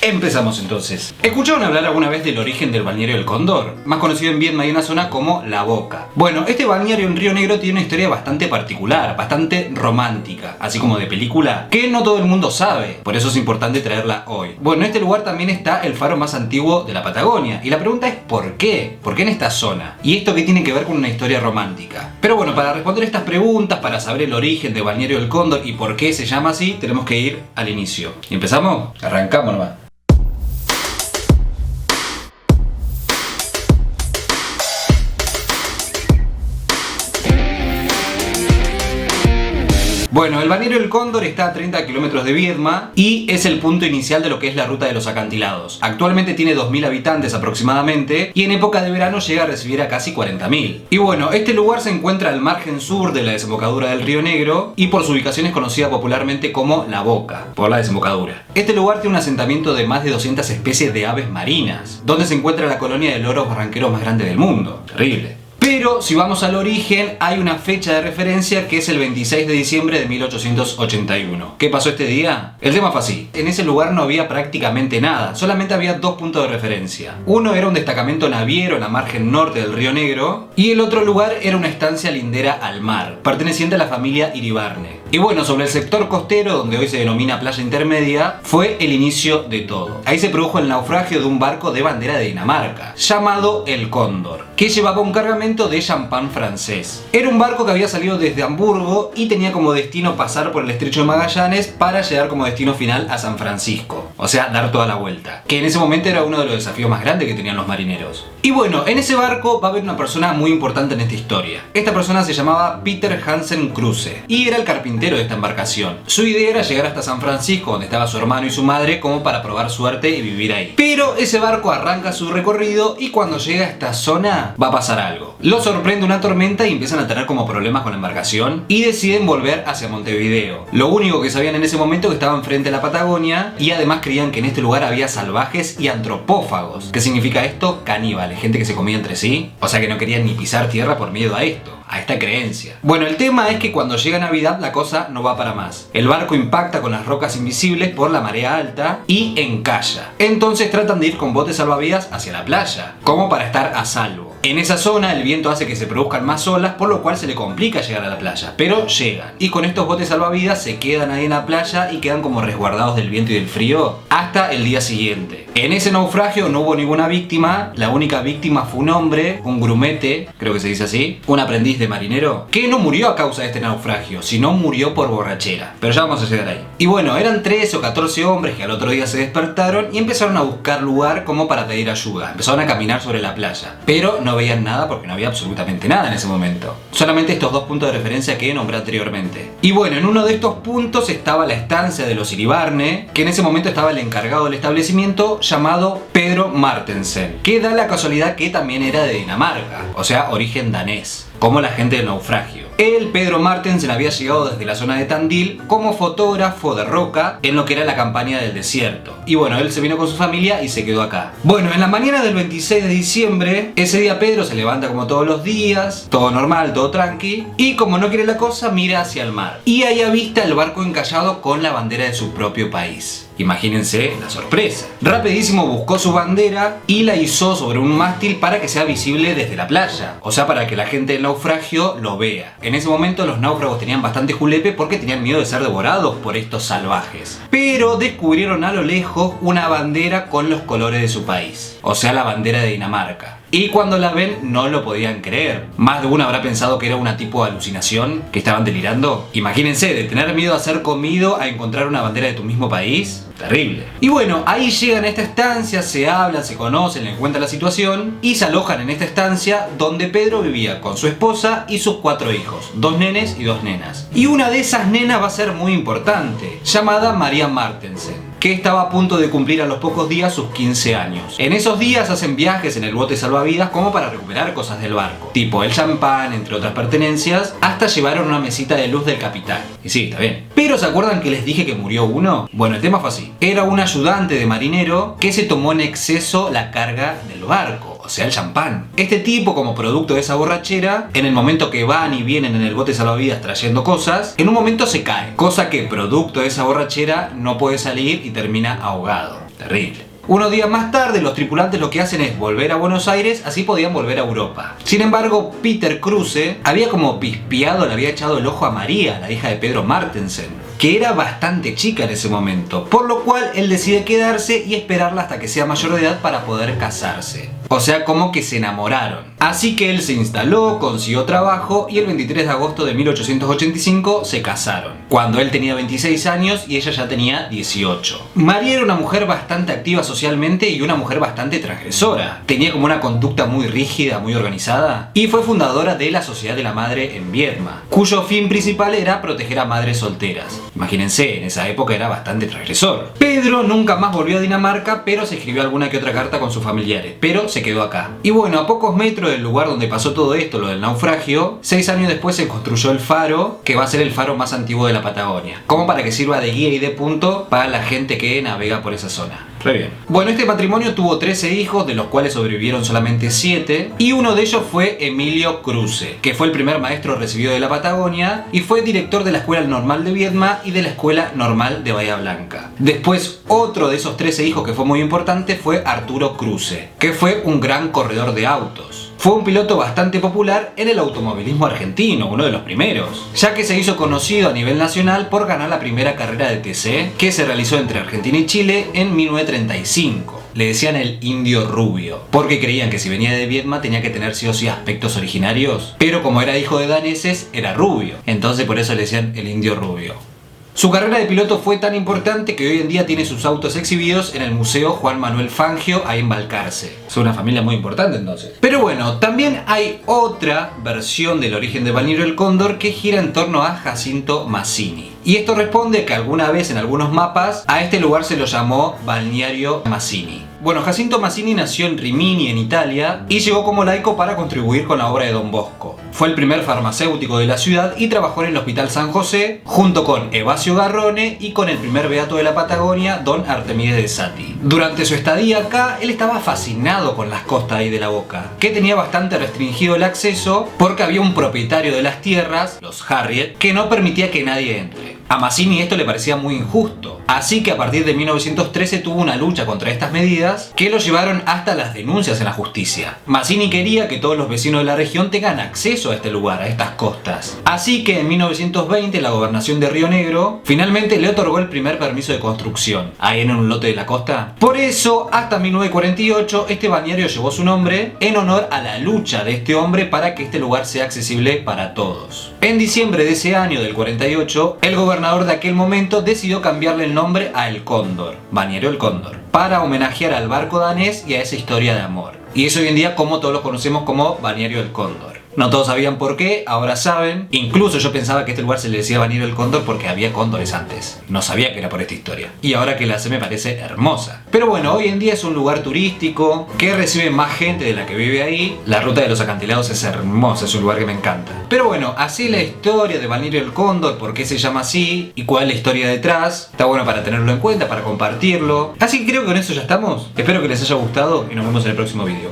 Empezamos entonces. ¿Escucharon hablar alguna vez del origen del balneario del Cóndor? Más conocido en Viedma y en la zona como La Boca. Bueno, este balneario en Río Negro tiene una historia bastante particular, bastante romántica, así como de película, que no todo el mundo sabe, por eso es importante traerla hoy. Bueno, en este lugar también está el faro más antiguo de la Patagonia, y la pregunta es ¿por qué? ¿Por qué en esta zona? ¿Y esto qué tiene que ver con una historia romántica? Pero bueno, para responder estas preguntas, para saber el origen del balneario del Cóndor y por qué se llama así, tenemos que ir al inicio. ¿Y empezamos? Arrancamos nomás. Bueno, el balneario del Cóndor está a 30 kilómetros de Viedma y es el punto inicial de lo que es la ruta de los acantilados. Actualmente tiene 2.000 habitantes aproximadamente y en época de verano llega a recibir a casi 40.000. Y bueno, este lugar se encuentra al margen sur de la desembocadura del Río Negro y por su ubicación es conocida popularmente como La Boca, por la desembocadura. Este lugar tiene un asentamiento de más de 200 especies de aves marinas, donde se encuentra la colonia de loros barranqueros más grande del mundo. Terrible. Pero si vamos al origen, hay una fecha de referencia que es el 26 de diciembre de 1881. ¿Qué pasó este día? El tema fue así. En ese lugar no había prácticamente nada, solamente había dos puntos de referencia. Uno era un destacamento naviero en la margen norte del Río Negro y el otro lugar era una estancia lindera al mar, perteneciente a la familia Iribarne. Y bueno, sobre el sector costero, donde hoy se denomina Playa Intermedia, fue el inicio de todo. Ahí se produjo el naufragio de un barco de bandera de Dinamarca, llamado el Cóndor, que llevaba un cargamento de champán francés. Era un barco que había salido desde Hamburgo y tenía como destino pasar por el estrecho de Magallanes para llegar como destino final a San Francisco, o sea, dar toda la vuelta, que en ese momento era uno de los desafíos más grandes que tenían los marineros. Y bueno, en ese barco va a haber una persona muy importante en esta historia. Esta persona se llamaba Peter Hansen Kruse y era el carpintero de esta embarcación. Su idea era llegar hasta San Francisco, donde estaba su hermano y su madre, como para probar suerte y vivir ahí. Pero ese barco arranca su recorrido y cuando llega a esta zona va a pasar algo. Lo sorprende una tormenta y empiezan a tener como problemas con la embarcación y deciden volver hacia Montevideo. Lo único que sabían en ese momento es que estaban frente a la Patagonia y además creían que en este lugar había salvajes y antropófagos. ¿Qué significa esto? Caníbales, gente que se comía entre sí, o sea que no querían ni pisar tierra por miedo a esto, a esta creencia. Bueno, el tema es que cuando llega Navidad la cosa no va para más. El barco impacta con las rocas invisibles por la marea alta y encalla. Entonces tratan de ir con botes salvavidas hacia la playa, como para estar a salvo. En esa zona el viento hace que se produzcan más olas, por lo cual se le complica llegar a la playa, pero llegan. Y con estos botes salvavidas se quedan ahí en la playa y quedan como resguardados del viento y del frío hasta el día siguiente. En ese naufragio no hubo ninguna víctima, la única víctima fue un hombre, un grumete, creo que se dice así, un aprendiz de marinero, que no murió a causa de este naufragio, sino murió por borrachera. Pero ya vamos a llegar ahí. Y bueno, eran 13 o 14 hombres que al otro día se despertaron y empezaron a buscar lugar como para pedir ayuda. Empezaron a caminar sobre la playa, pero no veían nada porque no había absolutamente nada en ese momento. Solamente estos dos puntos de referencia que nombré anteriormente. Y bueno, en uno de estos puntos estaba la estancia de los Iribarne, que en ese momento estaba el encargado del establecimiento llamado Pedro Martensen, que da la casualidad que también era de Dinamarca, o sea, origen danés, como la gente del naufragio. Él, Pedro Martensen, había llegado desde la zona de Tandil como fotógrafo de roca en lo que era la campaña del desierto. Y bueno, él se vino con su familia y se quedó acá. Bueno, en la mañana del 26 de diciembre, ese día Pedro se levanta como todos los días, todo normal, todo tranqui, y como no quiere la cosa, mira hacia el mar. Y ahí avista el barco encallado con la bandera de su propio país. Imagínense la sorpresa. Rapidísimo buscó su bandera y la izó sobre un mástil para que sea visible desde la playa. O sea, para que la gente del naufragio lo vea. En ese momento los náufragos tenían bastante julepe porque tenían miedo de ser devorados por estos salvajes. Pero descubrieron a lo lejos una bandera con los colores de su país. O sea, la bandera de Dinamarca. Y cuando la ven no lo podían creer. Más de uno habrá pensado que era una tipo de alucinación, que estaban delirando. Imagínense, de tener miedo a ser comido a encontrar una bandera de tu mismo país. Terrible. Y bueno, ahí llegan a esta estancia, se hablan, se conocen, le cuentan la situación y se alojan en esta estancia donde Pedro vivía con su esposa y sus 4 hijos, 2 nenes y 2 nenas. Y una de esas nenas va a ser muy importante, llamada María Martensen, que estaba a punto de cumplir a los pocos días sus 15 años. En esos días hacen viajes en el bote salvavidas como para recuperar cosas del barco, tipo el champán, entre otras pertenencias, hasta llevaron una mesita de luz del capitán. Y sí, está bien. Pero ¿se acuerdan que les dije que murió uno? Bueno, el tema fue así. Era un ayudante de marinero que se tomó en exceso la carga del barco. o sea el champán. Este tipo, como producto de esa borrachera, en el momento que van y vienen en el bote salvavidas trayendo cosas, en un momento se cae, cosa que producto de esa borrachera no puede salir y termina ahogado. Terrible. Unos días más tarde, los tripulantes lo que hacen es volver a Buenos Aires, así podían volver a Europa. Sin embargo, Peter Kruse había como pispiado, le había echado el ojo a María, la hija de Pedro Martensen, que era bastante chica en ese momento, por lo cual él decide quedarse y esperarla hasta que sea mayor de edad para poder casarse. O sea, como que se enamoraron. Así que él se instaló, consiguió trabajo y el 23 de agosto de 1885 se casaron, cuando él tenía 26 años y ella ya tenía 18. María era una mujer bastante activa socialmente y una mujer bastante transgresora. Tenía como una conducta muy rígida, muy organizada, y fue fundadora de la Sociedad de la Madre en Viedma, cuyo fin principal era proteger a madres solteras. Imagínense, en esa época era bastante transgresor. Pedro nunca más volvió a Dinamarca, pero se escribió alguna que otra carta con sus familiares, pero se quedó acá. Y bueno, a pocos metros del lugar donde pasó todo esto, lo del naufragio, 6 años después se construyó el faro, que va a ser el faro más antiguo de la Patagonia, como para que sirva de guía y de punto para la gente que navega por esa zona. Re bien. Bueno, este matrimonio tuvo 13 hijos, de los cuales sobrevivieron solamente 7, y uno de ellos fue Emilio Kruse, que fue el primer maestro recibido de la Patagonia y fue director de la Escuela Normal de Viedma y de la Escuela Normal de Bahía Blanca. Después, otro de esos 13 hijos que fue muy importante fue Arturo Kruse, que fue un gran corredor de autos. Fue un piloto bastante popular en el automovilismo argentino, uno de los primeros, ya que se hizo conocido a nivel nacional por ganar la primera carrera de TC, que se realizó entre Argentina y Chile en 1935. Le decían el indio rubio, porque creían que si venía de Viedma tenía que tener sí o sí aspectos originarios, pero como era hijo de daneses, era rubio, entonces por eso le decían el indio rubio. Su carrera de piloto fue tan importante que hoy en día tiene sus autos exhibidos en el Museo Juan Manuel Fangio, ahí en Balcarce. Es una familia muy importante entonces. Pero bueno, también hay otra versión del origen de Balneario El Cóndor que gira en torno a Jacinto Mazzini. Y esto responde que alguna vez en algunos mapas a este lugar se lo llamó Balneario Mazzini. Bueno, Jacinto Mazzini nació en Rimini, en Italia, y llegó como laico para contribuir con la obra de Don Bosco. Fue el primer farmacéutico de la ciudad y trabajó en el Hospital San José, junto con Evasio Garrone y con el primer beato de la Patagonia, Don Artemides de Sati. Durante su estadía acá, él estaba fascinado con las costas ahí de la Boca, que tenía bastante restringido el acceso porque había un propietario de las tierras, los Harriet, que no permitía que nadie entre. A Mazzini esto le parecía muy injusto, así que a partir de 1913 tuvo una lucha contra estas medidas que lo llevaron hasta las denuncias en la justicia. Mazzini quería que todos los vecinos de la región tengan acceso a este lugar, a estas costas. Así que en 1920 la gobernación de Río Negro finalmente le otorgó el primer permiso de construcción, ahí en un lote de la costa. Por eso, hasta 1948 este balneario llevó su nombre en honor a la lucha de este hombre para que este lugar sea accesible para todos. En diciembre de ese año, del 48, el gobernador de aquel momento decidió cambiarle el nombre a El Cóndor, Balneario El Cóndor, para homenajear al barco danés y a esa historia de amor. Y es hoy en día como todos lo conocemos como Balneario El Cóndor. No todos sabían por qué, ahora saben. Incluso yo pensaba que este lugar se le decía Balneario El Cóndor porque había cóndores antes. No sabía que era por esta historia. Y ahora que la sé me parece hermosa. Pero bueno, hoy en día es un lugar turístico que recibe más gente de la que vive ahí. La ruta de los acantilados es hermosa, es un lugar que me encanta. Pero bueno, así la historia de Balneario El Cóndor, por qué se llama así y cuál es la historia detrás. Está bueno para tenerlo en cuenta, para compartirlo. Así que creo que con eso ya estamos. Espero que les haya gustado y nos vemos en el próximo video.